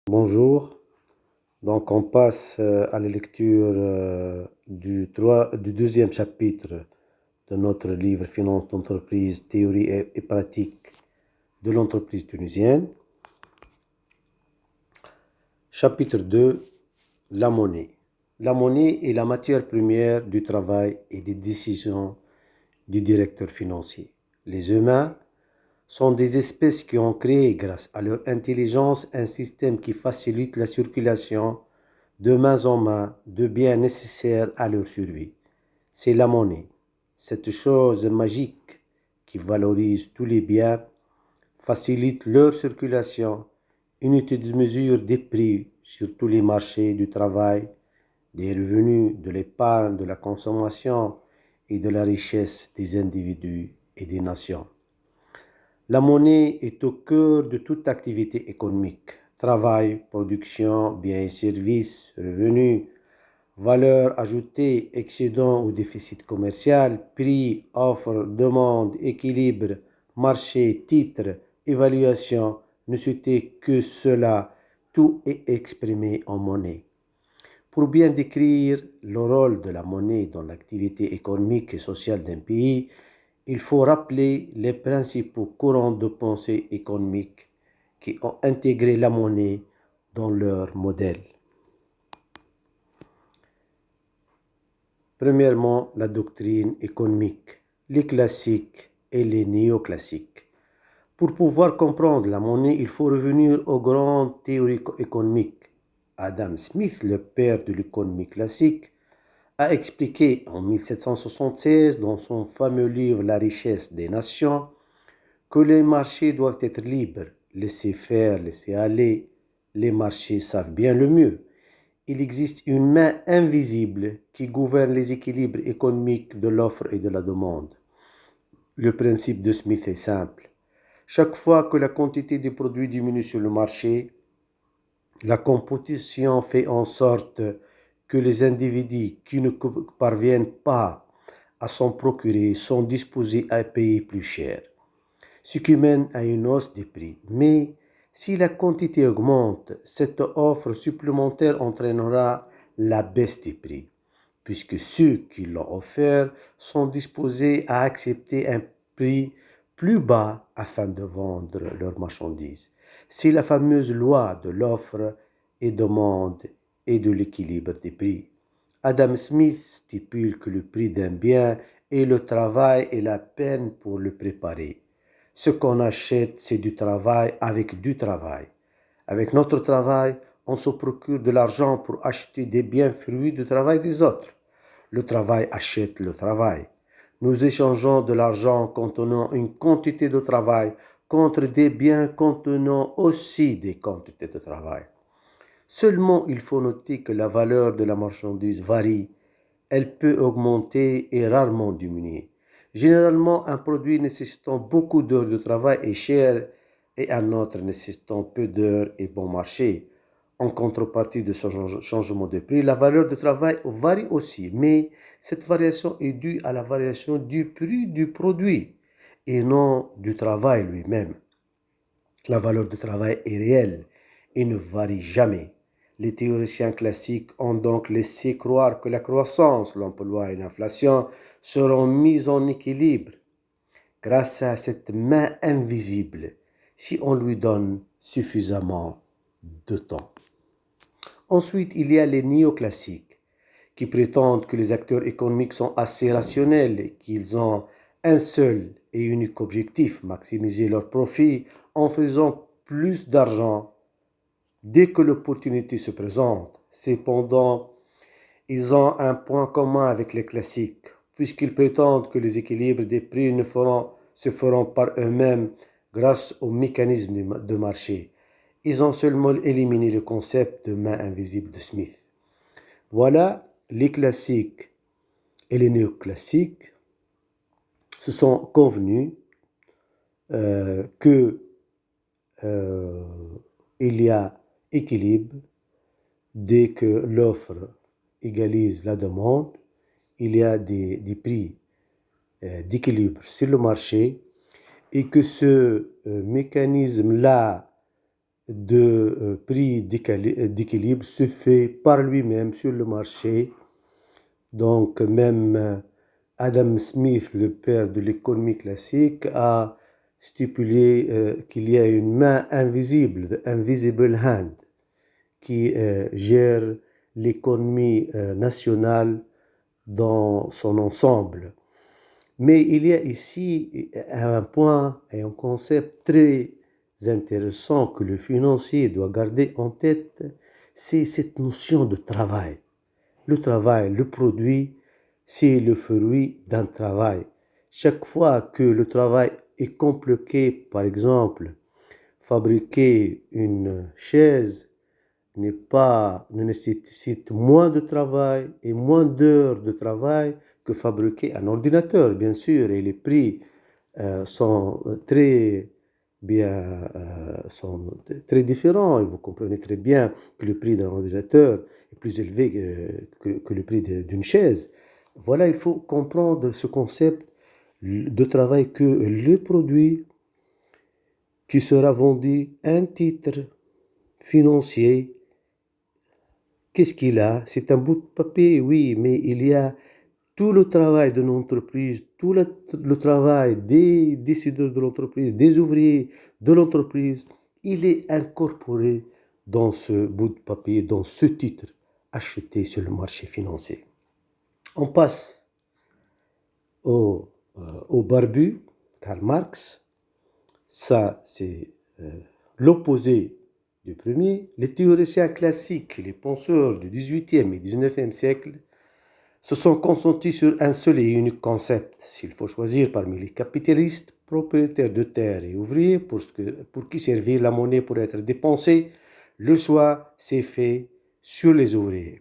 Bonjour, donc on passe à la lecture du deuxième chapitre de notre livre Finance d'entreprise, théorie et pratique de l'entreprise tunisienne. Chapitre 2, la monnaie. La monnaie est la matière première du travail et des décisions du directeur financier. Les humains sont des espèces qui ont créé, grâce à leur intelligence, un système qui facilite la circulation de main en main de biens nécessaires à leur survie. C'est la monnaie, cette chose magique qui valorise tous les biens, facilite leur circulation, unité de mesure des prix sur tous les marchés du travail, des revenus, de l'épargne, de la consommation et de la richesse des individus et des nations. La monnaie est au cœur de toute activité économique. Travail, production, biens et services, revenus, valeur ajoutée, excédent ou déficit commercial, prix, offre, demande, équilibre, marché, titre, évaluation, ne citer que cela, tout est exprimé en monnaie. Pour bien décrire le rôle de la monnaie dans l'activité économique et sociale d'un pays, il faut rappeler les principaux courants de pensée économique qui ont intégré la monnaie dans leur modèle. Premièrement, la doctrine économique, les classiques et les néoclassiques. Pour pouvoir comprendre la monnaie, il faut revenir aux grandes théories économiques. Adam Smith, le père de l'économie classique, a expliqué en 1776 dans son fameux livre La richesse des nations que les marchés doivent être libres, laisser faire, laisser aller. Les marchés savent bien le mieux. Il existe une main invisible qui gouverne les équilibres économiques de l'offre et de la demande. Le principe de Smith est simple. Chaque fois que la quantité des produits diminue sur le marché, la compétition fait en sorte que les individus qui ne parviennent pas à s'en procurer sont disposés à payer plus cher, ce qui mène à une hausse des prix. Mais si la quantité augmente, cette offre supplémentaire entraînera la baisse des prix, puisque ceux qui l'ont offert sont disposés à accepter un prix plus bas afin de vendre leurs marchandises. C'est la fameuse loi de l'offre et demande et de l'équilibre des prix. Adam Smith stipule que le prix d'un bien est le travail et la peine pour le préparer. Ce qu'on achète, c'est du travail avec du travail. Avec notre travail, on se procure de l'argent pour acheter des biens fruits du travail des autres. Le travail achète le travail. Nous échangeons de l'argent contenant une quantité de travail contre des biens contenant aussi des quantités de travail. Seulement, il faut noter que la valeur de la marchandise varie. Elle peut augmenter et rarement diminuer. Généralement, un produit nécessitant beaucoup d'heures de travail est cher et un autre nécessitant peu d'heures est bon marché. En contrepartie de ce changement de prix, la valeur du travail varie aussi, mais cette variation est due à la variation du prix du produit et non du travail lui-même. La valeur du travail est réelle et ne varie jamais. Les théoriciens classiques ont donc laissé croire que la croissance, l'emploi et l'inflation seront mises en équilibre grâce à cette main invisible si on lui donne suffisamment de temps. Ensuite, il y a les néoclassiques qui prétendent que les acteurs économiques sont assez rationnels et qu'ils ont un seul et unique objectif, maximiser leurs profits en faisant plus d'argent dès que l'opportunité se présente. Cependant, ils ont un point commun avec les classiques, puisqu'ils prétendent que les équilibres des prix se feront par eux-mêmes grâce au mécanisme de marché. Ils ont seulement éliminé le concept de main invisible de Smith. Voilà, les classiques et les néoclassiques se sont convenus que il y a équilibre dès que l'offre égalise la demande, il y a des prix d'équilibre sur le marché et que ce mécanisme-là de prix d'équilibre se fait par lui-même sur le marché. Donc même Adam Smith, le père de l'économie classique, a stipulé qu'il y a une main invisible, the invisible hand, qui gère l'économie nationale dans son ensemble. Mais il y a ici un point et un concept très intéressant que le financier doit garder en tête, c'est cette notion de travail. Le travail, le produit, c'est le fruit d'un travail. Chaque fois que le travail est compliqué, par exemple, fabriquer une chaise ne nécessite moins de travail et moins d'heures de travail que fabriquer un ordinateur, bien sûr, et les prix sont sont très différents. Et vous comprenez très bien que le prix d'un ordinateur est plus élevé que le prix d'une chaise. Voilà, il faut comprendre ce concept de travail que le produit qui sera vendu un titre financier. Qu'est-ce qu'il a? C'est un bout de papier, oui, mais il y a tout le travail de l'entreprise, tout le travail des décideurs de l'entreprise, des ouvriers de l'entreprise, il est incorporé dans ce bout de papier, dans ce titre acheté sur le marché financier. On passe au barbu, Karl Marx. Ça, c'est l'opposé du premier. Les théoriciens classiques, les penseurs du XVIIIe et XIXe siècle se sont consentis sur un seul et unique concept. S'il faut choisir parmi les capitalistes, propriétaires de terres et ouvriers, pour qui servir la monnaie pour être dépensée, le choix s'est fait sur les ouvriers.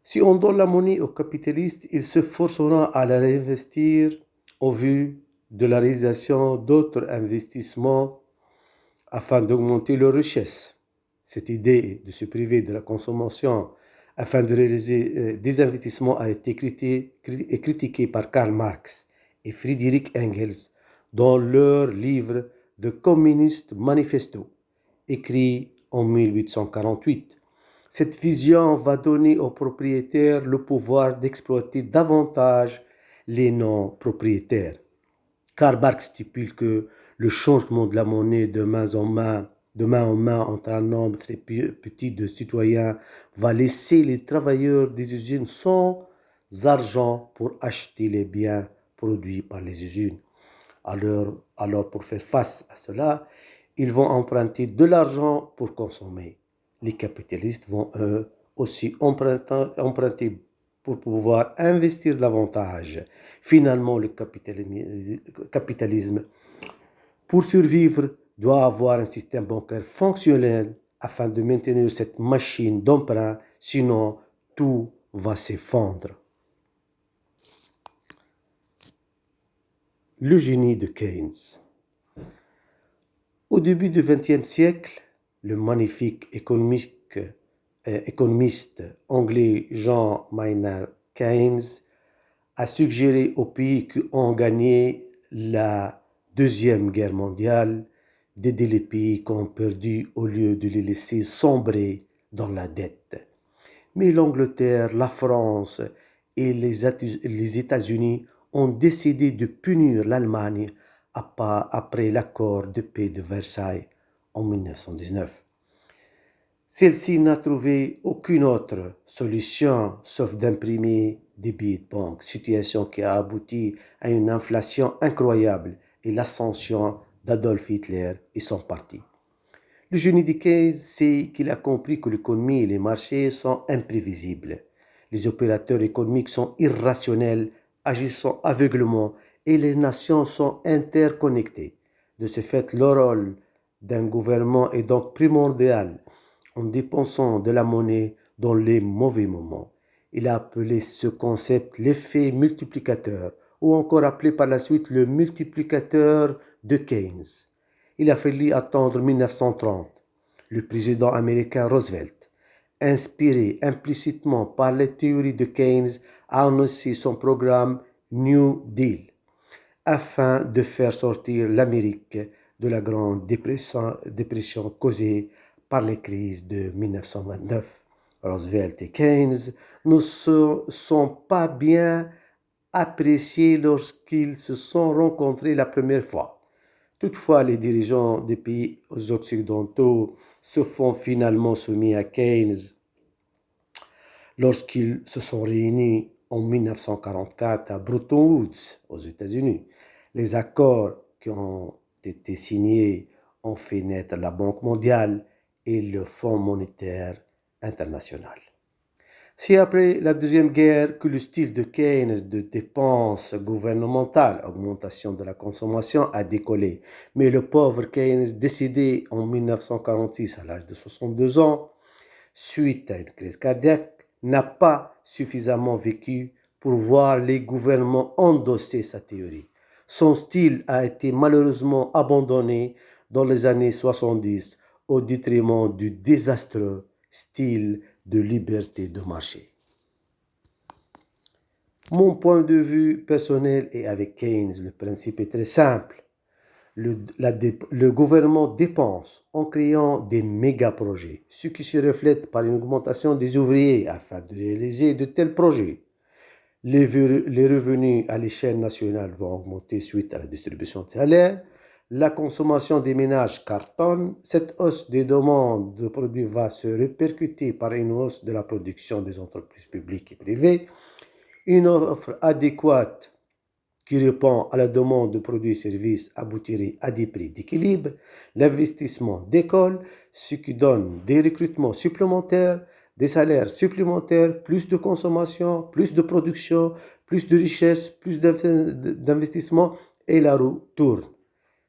Si on donne la monnaie aux capitalistes, ils se forceront à la réinvestir au vu de la réalisation d'autres investissements afin d'augmenter leur richesse. Cette idée de se priver de la consommation afin de réaliser des investissements a été critiquée par Karl Marx et Friedrich Engels dans leur livre The Communist Manifesto, écrit en 1848. Cette vision va donner aux propriétaires le pouvoir d'exploiter davantage les non-propriétaires. Karl Marx stipule que le changement de la monnaie de main en main entre un nombre très petit de citoyens va laisser les travailleurs des usines sans argent pour acheter les biens produits par les usines. Alors pour faire face à cela, ils vont emprunter de l'argent pour consommer. Les capitalistes vont eux aussi emprunter pour pouvoir investir davantage. Finalement, le capitalisme, pour survivre, doit avoir un système bancaire fonctionnel afin de maintenir cette machine d'emprunt, sinon tout va s'effondrer. Le génie de Keynes. Au début du XXe siècle, le magnifique économiste anglais John Maynard Keynes a suggéré aux pays qui ont gagné la Deuxième Guerre mondiale d'aider les pays qui ont perdu au lieu de les laisser sombrer dans la dette. Mais l'Angleterre, la France et les États-Unis ont décidé de punir l'Allemagne après l'accord de paix de Versailles en 1919. Celle-ci n'a trouvé aucune autre solution sauf d'imprimer des billets de banque, situation qui a abouti à une inflation incroyable et l'ascension d'Adolf Hitler et son parti. Le génie de Keynes, c'est qu'il a compris que l'économie et les marchés sont imprévisibles. Les opérateurs économiques sont irrationnels, agissant aveuglément, et les nations sont interconnectées. De ce fait, le rôle d'un gouvernement est donc primordial en dépensant de la monnaie dans les mauvais moments. Il a appelé ce concept l'effet multiplicateur, ou encore appelé par la suite le multiplicateur de Keynes. Il a fallu attendre 1930. Le président américain Roosevelt, inspiré implicitement par les théories de Keynes, a annoncé son programme New Deal afin de faire sortir l'Amérique de la Grande Dépression causée par les crises de 1929. Roosevelt et Keynes ne se sont pas bien appréciés lorsqu'ils se sont rencontrés la première fois. Toutefois, les dirigeants des pays occidentaux se font finalement soumis à Keynes lorsqu'ils se sont réunis en 1944 à Bretton Woods, aux États-Unis. Les accords qui ont été signés ont fait naître la Banque mondiale et le Fonds monétaire international. C'est après la Deuxième Guerre que le style de Keynes de dépenses gouvernementales, augmentation de la consommation, a décollé. Mais le pauvre Keynes, décédé en 1946 à l'âge de 62 ans, suite à une crise cardiaque, n'a pas suffisamment vécu pour voir les gouvernements endosser sa théorie. Son style a été malheureusement abandonné dans les années 70 au détriment du désastreux style de liberté de marché. Mon point de vue personnel est avec Keynes. Le principe est très simple. Le gouvernement dépense en créant des méga-projets, ce qui se reflète par une augmentation des ouvriers afin de réaliser de tels projets. Les revenus à l'échelle nationale vont augmenter suite à la distribution de salaires. La consommation des ménages cartonne. Cette hausse des demandes de produits va se répercuter par une hausse de la production des entreprises publiques et privées. Une offre adéquate qui répond à la demande de produits et services aboutirait à des prix d'équilibre. L'investissement décolle, ce qui donne des recrutements supplémentaires, des salaires supplémentaires, plus de consommation, plus de production, plus de richesse, plus d'investissement et la roue tourne.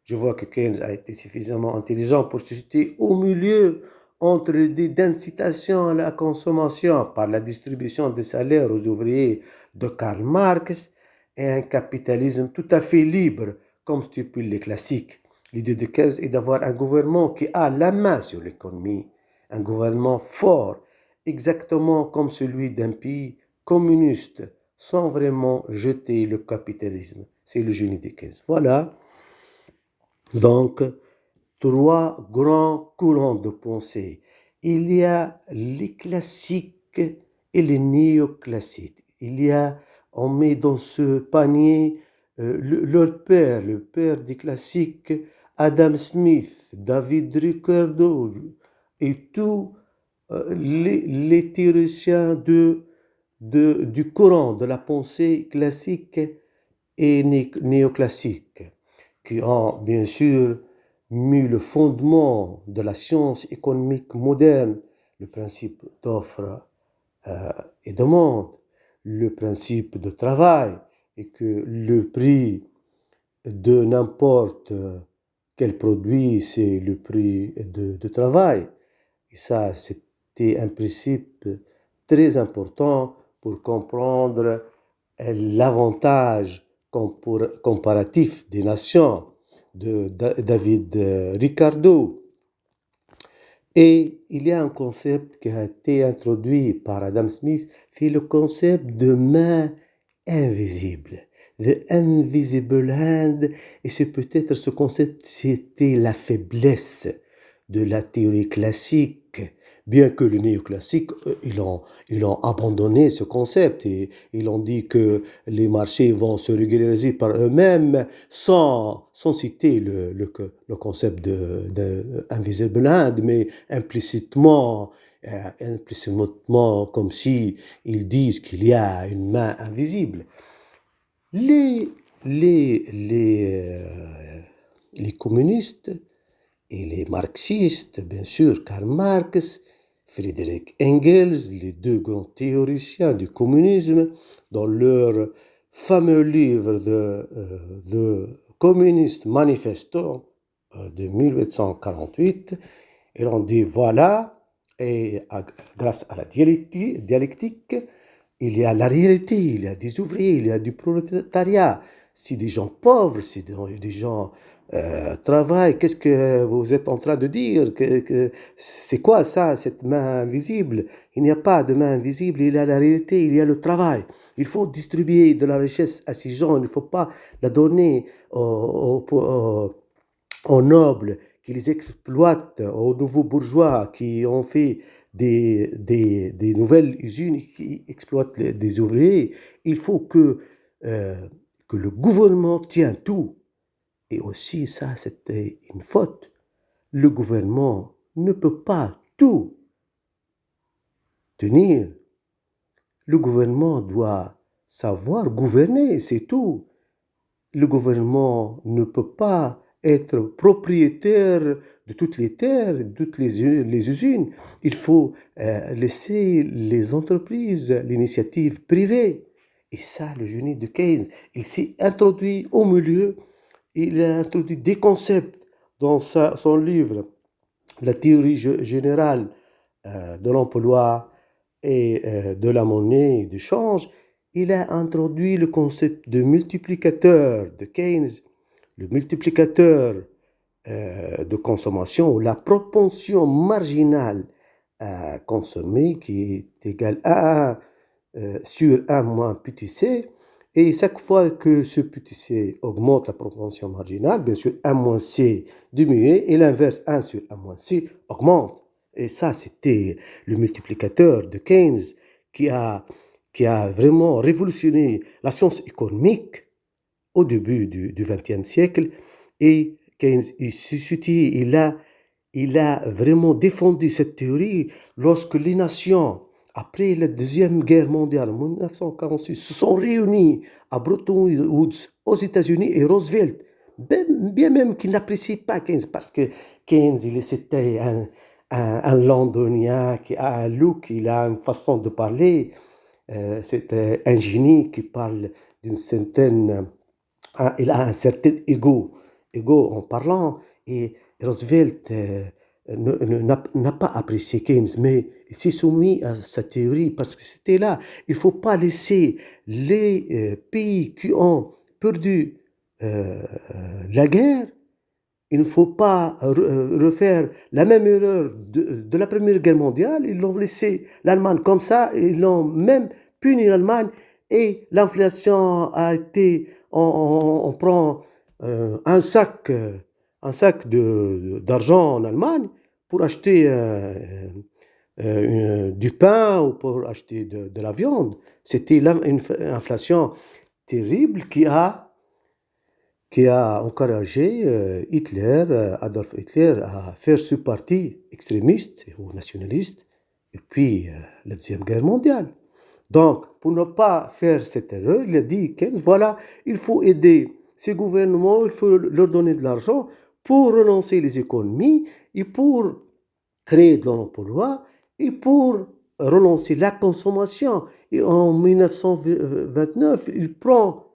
Je vois que Keynes a été suffisamment intelligent pour se situer au milieu entre des incitations à la consommation par la distribution des salaires aux ouvriers de Karl Marx et un capitalisme tout à fait libre, comme stipulent les classiques. L'idée de Keynes est d'avoir un gouvernement qui a la main sur l'économie, un gouvernement fort, exactement comme celui d'un pays communiste, sans vraiment jeter le capitalisme. C'est le génie de Keynes. Voilà. Donc, trois grands courants de pensée. Il y a les classiques et les néoclassiques. On met dans ce panier leur père, le père des classiques, Adam Smith, David Ricardo, et tous les théoriciens du courant de la pensée classique et néoclassique, qui ont bien sûr mis le fondement de la science économique moderne, le principe d'offre et demande, le principe de travail, et que le prix de n'importe quel produit, c'est le prix de travail. Et ça, c'était un principe très important pour comprendre l'avantage comparatif des nations de David Ricardo. Et il y a un concept qui a été introduit par Adam Smith, c'est le concept de main invisible. The invisible hand, et c'est peut-être ce concept, c'était la faiblesse de la théorie classique, bien que les néoclassiques, ils ont abandonné ce concept et ils ont dit que les marchés vont se régulariser par eux-mêmes sans citer le concept de invisible hand, mais implicitement comme si ils disent qu'il y a une main invisible. Les communistes et les marxistes, bien sûr, Karl Marx, Friedrich Engels, les deux grands théoriciens du communisme, dans leur fameux livre de Communist Manifesto de 1848, ils ont dit voilà, et grâce à la dialectique, il y a la réalité, il y a des ouvriers, il y a du prolétariat. Si des gens pauvres, si des gens travaillent, qu'est-ce que vous êtes en train de dire? C'est quoi ça, cette main invisible? Il n'y a pas de main invisible, il y a la réalité, il y a le travail. Il faut distribuer de la richesse à ces gens, il ne faut pas la donner aux nobles qui les exploitent, aux nouveaux bourgeois qui ont fait des nouvelles usines qui exploitent des ouvriers. Il faut euh, que le gouvernement tienne tout. Et aussi, ça, c'était une faute. Le gouvernement ne peut pas tout tenir. Le gouvernement doit savoir gouverner, c'est tout. Le gouvernement ne peut pas être propriétaire de toutes les terres, de toutes les usines. Il faut laisser les entreprises, l'initiative privée. Et ça, le génie de Keynes, il s'est introduit au milieu, il a introduit des concepts dans son livre, La théorie générale de l'emploi et de la monnaie de change. Il a introduit le concept de multiplicateur de Keynes, le multiplicateur de consommation ou la propension marginale à consommer qui est égale à 1 sur 1 moins petit c. Et chaque fois que ce petit c augmente la propension marginale, bien sûr 1 moins c diminue et l'inverse 1 sur 1 moins c augmente. Et ça, c'était le multiplicateur de Keynes qui a, qui a vraiment révolutionné la science économique au début du XXe siècle. Et Keynes, il a vraiment défendu cette théorie lorsque les nations, après la Deuxième Guerre mondiale en 1946, se sont réunies à Bretton Woods aux États-Unis et Roosevelt, bien même qu'il n'apprécie pas Keynes, parce que Keynes, c'était un londonien qui a un look, il a une façon de parler, c'est un génie qui parle d'une certaine il a un certain ego en parlant, et Roosevelt n'a pas apprécié Keynes, mais il s'est soumis à sa théorie parce que c'était là. Il ne faut pas laisser les pays qui ont perdu euh, la guerre, il ne faut pas refaire la même erreur de la Première Guerre mondiale. Ils l'ont laissé l'Allemagne comme ça, ils l'ont même puni l'Allemagne et l'inflation a été, on prend un sac d'argent en Allemagne pour acheter du pain ou pour acheter de la viande. C'était une inflation terrible qui a encouragé Hitler, Adolf Hitler, à faire ce parti extrémiste ou nationaliste depuis la Deuxième Guerre mondiale. Donc, pour ne pas faire cette erreur, il a dit, Keynes, voilà, il faut aider ces gouvernements, il faut leur donner de l'argent pour relancer les économies et pour créer de l'emploi et pour relancer la consommation. Et en 1929, il prend,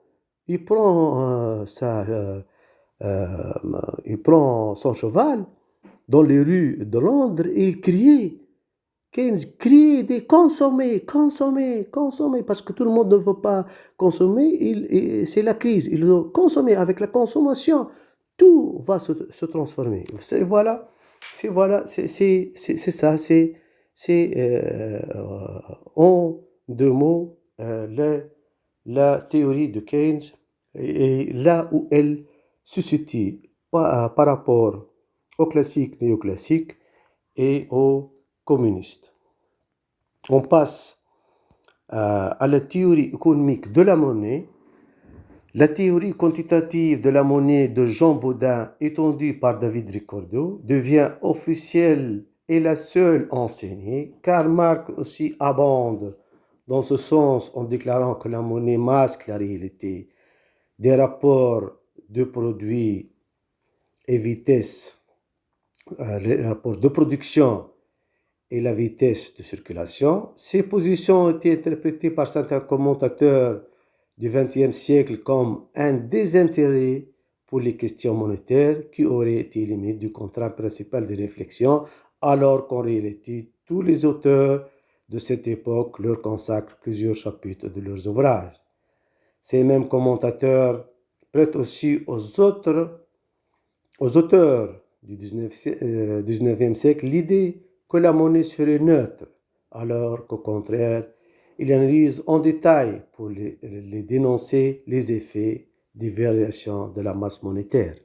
euh, il prend son cheval dans les rues de Londres et il criait. Keynes criait de consommer, consommer, consommer, parce que tout le monde ne veut pas consommer, c'est la crise. Il veut consommer avec la consommation, tout va se transformer. Voilà, c'est ça, c'est en 2 mots la théorie de Keynes et là où elle se situe par rapport aux classiques, néoclassiques et aux communistes. On passe à la théorie économique de la monnaie. La théorie quantitative de la monnaie de Jean Bodin, étendue par David Ricardo, devient officielle et la seule enseignée. Karl Marx aussi abonde dans ce sens en déclarant que la monnaie masque la réalité des rapports de produits et vitesse, les rapports de production et la vitesse de circulation. Ces positions ont été interprétées par certains commentateurs du XXe siècle comme un désintérêt pour les questions monétaires qui aurait été limite du contrat principal de réflexion, alors qu'en réalité, tous les auteurs de cette époque leur consacrent plusieurs chapitres de leurs ouvrages. Ces mêmes commentateurs prêtent aussi aux auteurs du 19e siècle l'idée que la monnaie serait neutre, alors qu'au contraire, il analyse en détail pour les dénoncer les effets des variations de la masse monétaire.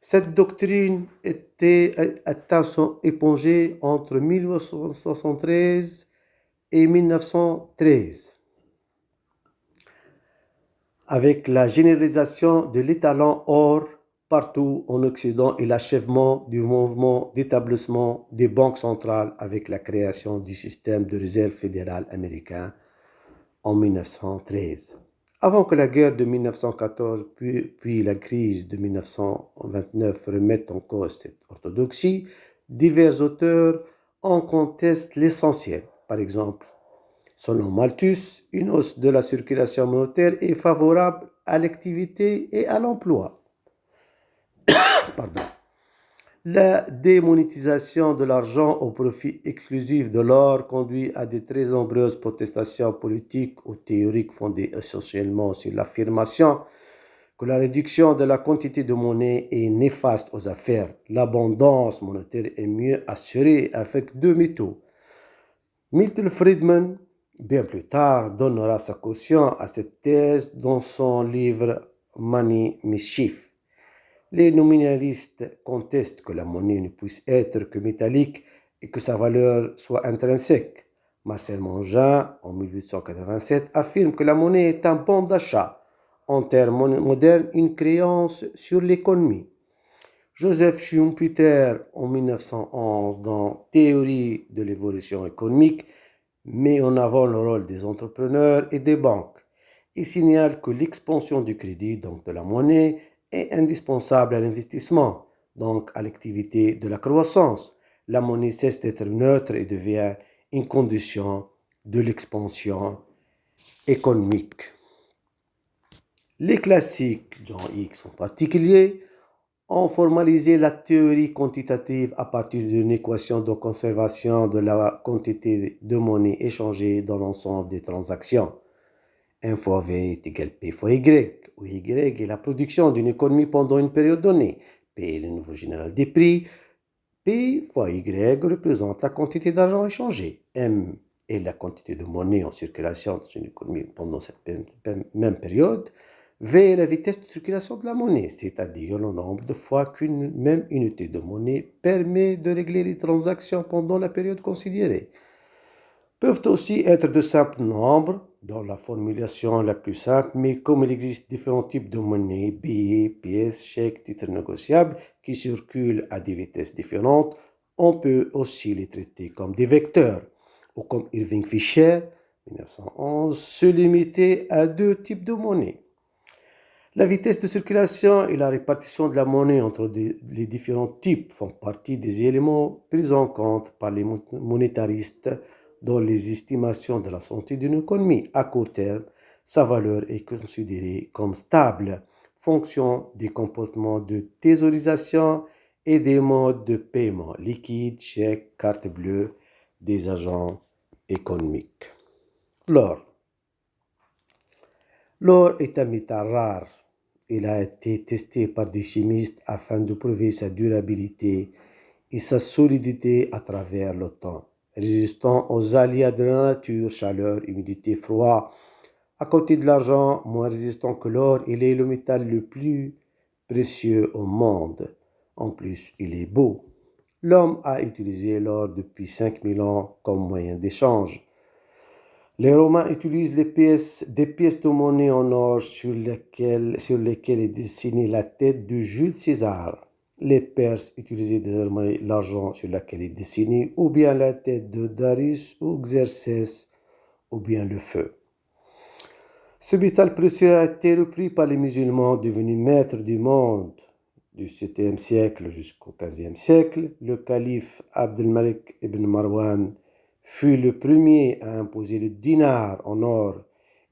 Cette doctrine atteint son épongée entre 1873 et 1913, avec la généralisation de l'étalon or partout en Occident et l'achèvement du mouvement d'établissement des banques centrales avec la création du système de réserve fédérale américain en 1913. Avant que la guerre de 1914 puis la crise de 1929 remettent en cause cette orthodoxie, divers auteurs en contestent l'essentiel. Par exemple, selon Malthus, une hausse de la circulation monétaire est favorable à l'activité et à l'emploi. Pardon. La démonétisation de l'argent au profit exclusif de l'or conduit à de très nombreuses protestations politiques ou théoriques fondées essentiellement sur l'affirmation que la réduction de la quantité de monnaie est néfaste aux affaires. L'abondance monétaire est mieux assurée avec deux métaux. Milton Friedman, bien plus tard, donnera sa caution à cette thèse dans son livre Money Mischief. Les nominalistes contestent que la monnaie ne puisse être que métallique et que sa valeur soit intrinsèque. Marcel Mangin, en 1887, affirme que la monnaie est un bon d'achat, en termes modernes, une créance sur l'économie. Joseph Schumpeter, en 1911, dans Théorie de l'évolution économique, met en avant le rôle des entrepreneurs et des banques. Il signale que l'expansion du crédit, donc de la monnaie, est indispensable à l'investissement, donc à l'activité de la croissance. La monnaie cesse d'être neutre et devient une condition de l'expansion économique. Les classiques, John Hicks en particulier, ont formalisé la théorie quantitative à partir d'une équation de conservation de la quantité de monnaie échangée dans l'ensemble des transactions. 1 fois V est égal P fois Y, où Y est la production d'une économie pendant une période donnée. P est le niveau général des prix. P fois Y représente la quantité d'argent échangé. M est la quantité de monnaie en circulation dans une économie pendant cette même période. V est la vitesse de circulation de la monnaie, c'est-à-dire le nombre de fois qu'une même unité de monnaie permet de régler les transactions pendant la période considérée. Peuvent aussi être de simples nombres, dans la formulation la plus simple, mais comme il existe différents types de monnaie, billets, pièces, chèques, titres négociables, qui circulent à des vitesses différentes, on peut aussi les traiter comme des vecteurs, ou comme Irving Fisher, 1911, se limiter à deux types de monnaie. La vitesse de circulation et la répartition de la monnaie entre les différents types font partie des éléments pris en compte par les monétaristes dans les estimations de la santé d'une économie. À court terme, sa valeur est considérée comme stable, fonction des comportements de thésaurisation et des modes de paiement, liquide, chèque, carte bleue, des agents économiques. L'or. L'or est un métal rare. Il a été testé par des chimistes afin de prouver sa durabilité et sa solidité à travers le temps, résistant aux aléas de la nature, chaleur, humidité, froid. À côté de l'argent, moins résistant que l'or, il est le métal le plus précieux au monde. En plus, il est beau. L'homme a utilisé l'or depuis 5000 ans comme moyen d'échange. Les Romains utilisent des pièces de monnaie en or sur lesquelles est dessinée la tête de Jules César. Les Perses utilisaient désormais l'argent sur lequel est dessinée ou bien la tête de Darius ou Xerxès ou bien le feu. Ce métal précieux a été repris par les musulmans devenus maîtres du monde du 7e siècle jusqu'au 15e siècle. Le calife Abdelmalik ibn Marwan fut le premier à imposer le dinar en or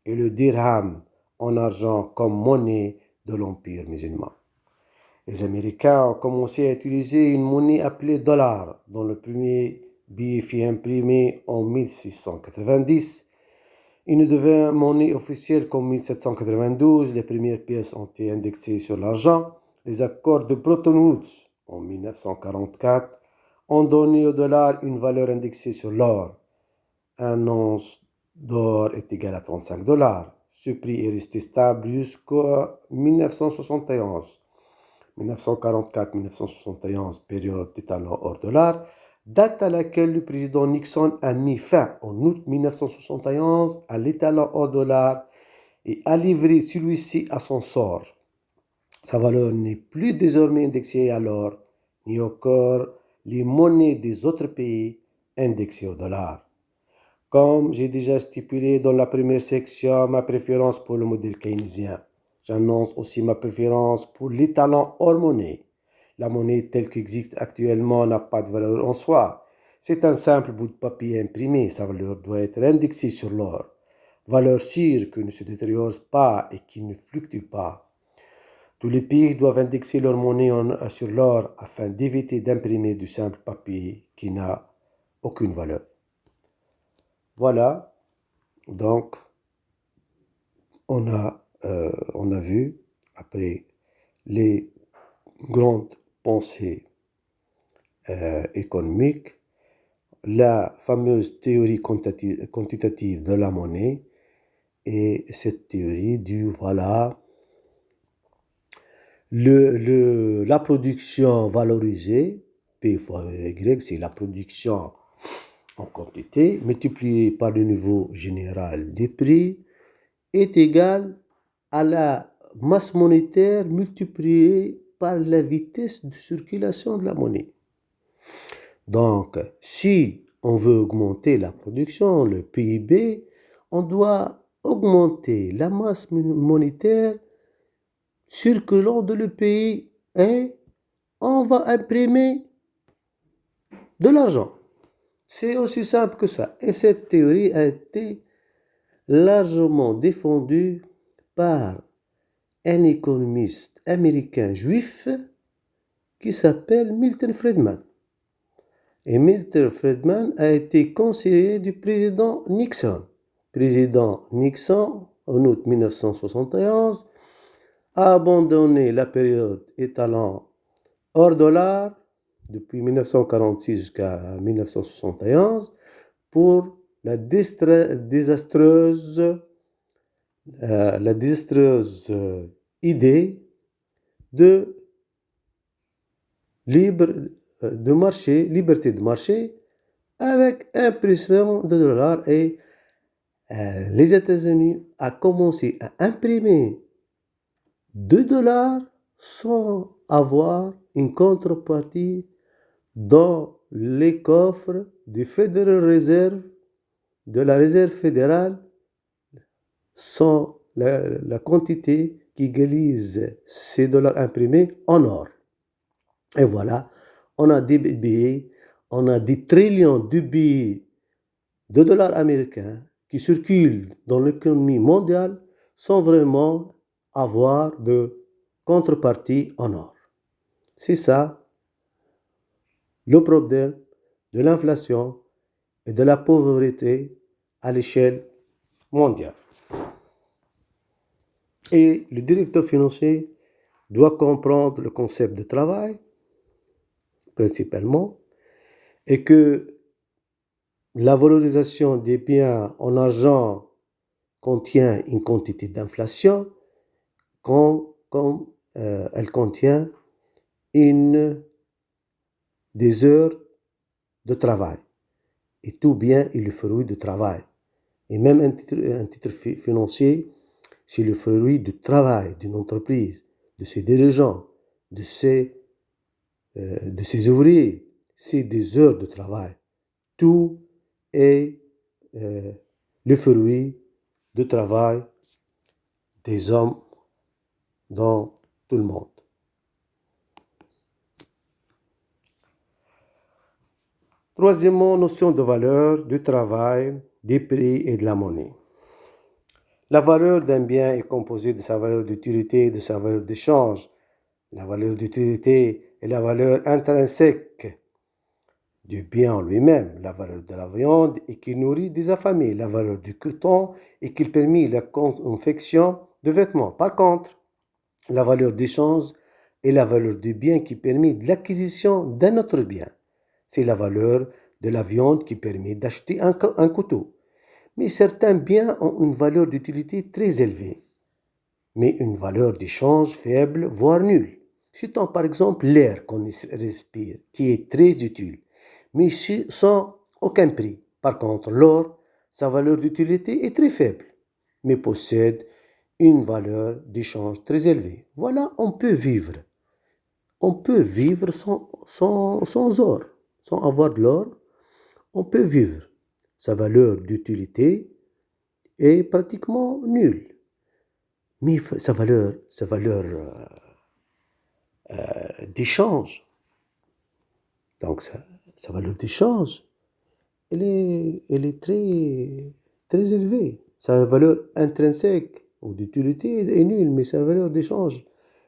et le dirham en argent comme monnaie de l'empire musulman. Les Américains ont commencé à utiliser une monnaie appelée dollar, dont le premier billet fut imprimé en 1690. Il ne devint monnaie officielle qu'en 1792. Les premières pièces ont été indexées sur l'argent. Les accords de Bretton Woods en 1944 ont donné au dollar une valeur indexée sur l'or. Un once d'or est égal à 35 dollars. Ce prix est resté stable jusqu'en 1971. 1944-1971, période d'étalon hors dollar, date à laquelle le président Nixon a mis fin en août 1971 à l'étalon hors dollar et a livré celui-ci à son sort. Sa valeur n'est plus désormais indexée à l'or, ni encore les monnaies des autres pays indexées au dollar. Comme j'ai déjà stipulé dans la première section ma préférence pour le modèle keynésien, j'annonce aussi ma préférence pour l'étalon hors monnaie. La monnaie telle qu'existe actuellement n'a pas de valeur en soi. C'est un simple bout de papier imprimé, sa valeur doit être indexée sur l'or. Valeur sûre qui ne se détériore pas et qui ne fluctue pas. Tous les pays doivent indexer leur monnaie sur l'or afin d'éviter d'imprimer du simple papier qui n'a aucune valeur. Voilà, donc on a vu, après les grandes pensées économiques, la fameuse théorie quantitative de la monnaie, et cette théorie dit voilà, la production valorisée, P fois Y, c'est la production en quantité, multipliée par le niveau général des prix, est égale à la masse monétaire multipliée par la vitesse de circulation de la monnaie. Donc, si on veut augmenter la production, le PIB, on doit augmenter la masse monétaire circulant dans le pays et on va imprimer de l'argent. C'est aussi simple que ça. Et cette théorie a été largement défendue par un économiste américain juif qui s'appelle Milton Friedman. Et Milton Friedman a été conseiller du président Nixon. Président Nixon, en août 1971, a abandonné la période étalon hors dollar depuis 1946 jusqu'à 1971 pour la désastreuse idée de liberté de marché avec impression de dollars, et les États-Unis a commencé à imprimer 2 dollars sans avoir une contrepartie dans les coffres du Federal Reserve, de la Réserve fédérale, sans la quantité qui égalise ces dollars imprimés en or. Et voilà, on a des billets, on a des trillions de billets de dollars américains qui circulent dans l'économie mondiale sans vraiment avoir de contrepartie en or. C'est ça le problème de l'inflation et de la pauvreté à l'échelle mondiale. Et le directeur financier doit comprendre le concept de travail, principalement, et que la valorisation des biens en argent contient une quantité d'inflation, comme elle contient des heures de travail. Et tout bien est le fruit du travail. Et même un titre financier, c'est le fruit du travail d'une entreprise, de ses dirigeants, de ses ouvriers. C'est des heures de travail. Tout est le fruit du travail des hommes dans tout le monde. Troisièmement, notion de valeur, du travail, des prix et de la monnaie. La valeur d'un bien est composée de sa valeur d'utilité et de sa valeur d'échange. La valeur d'utilité est la valeur intrinsèque du bien en lui-même, la valeur de la viande et qui nourrit des affamés, la valeur du coton et qui permet la confection de vêtements. Par contre, la valeur d'échange est la valeur du bien qui permet l'acquisition d'un autre bien. C'est la valeur de la viande qui permet d'acheter un couteau. Mais certains biens ont une valeur d'utilité très élevée, mais une valeur d'échange faible, voire nulle. Citons par exemple l'air qu'on respire, qui est très utile, mais sans aucun prix. Par contre, l'or, sa valeur d'utilité est très faible, mais possède une valeur d'échange très élevée. Voilà, on peut vivre. On peut vivre sans or, sans avoir de l'or. On peut vivre. Sa valeur d'utilité est pratiquement nulle. Mais sa valeur d'échange, donc sa valeur d'échange, elle est très, très élevée. Sa valeur intrinsèque ou d'utilité est nulle, mais sa valeur d'échange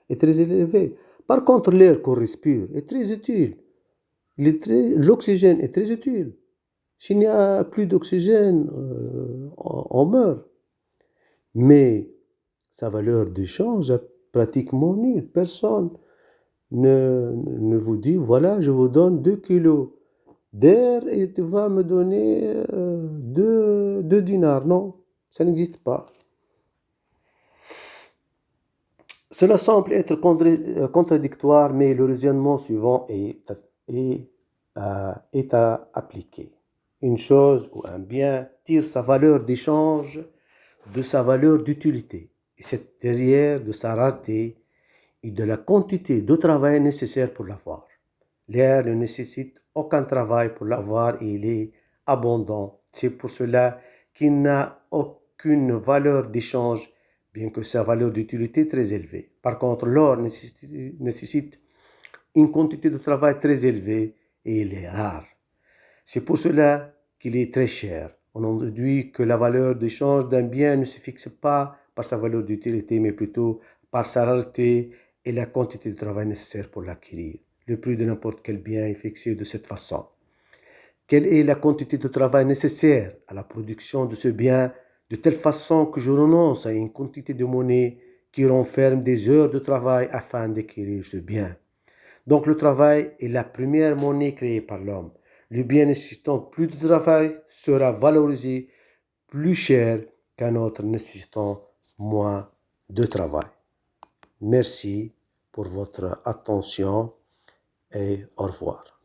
est très élevée. Par contre, l'air qu'on respire est très utile. L'oxygène est très utile. S'il n'y a plus d'oxygène, on meurt. Mais sa valeur d'échange est pratiquement nulle. Personne ne vous dit, voilà, je vous donne 2 kilos d'air et tu vas me donner 2 dinars. Non, ça n'existe pas. Cela semble être contradictoire, mais le raisonnement suivant est à appliquer. Une chose ou un bien tire sa valeur d'échange de sa valeur d'utilité. Et c'est derrière de sa rareté et de la quantité de travail nécessaire pour l'avoir. L'air ne nécessite aucun travail pour l'avoir et il est abondant. C'est pour cela qu'il n'a aucune valeur d'échange, bien que sa valeur d'utilité est très élevée. Par contre, l'or nécessite une quantité de travail très élevée et il est rare. C'est pour cela qu'il est très cher. On en déduit que la valeur d'échange d'un bien ne se fixe pas par sa valeur d'utilité, mais plutôt par sa rareté et la quantité de travail nécessaire pour l'acquérir. Le prix de n'importe quel bien est fixé de cette façon. Quelle est la quantité de travail nécessaire à la production de ce bien, de telle façon que je renonce à une quantité de monnaie qui renferme des heures de travail afin d'acquérir ce bien. Donc le travail est la première monnaie créée par l'homme. Le bien nécessitant plus de travail sera valorisé plus cher qu'un autre nécessitant moins de travail. Merci pour votre attention et au revoir.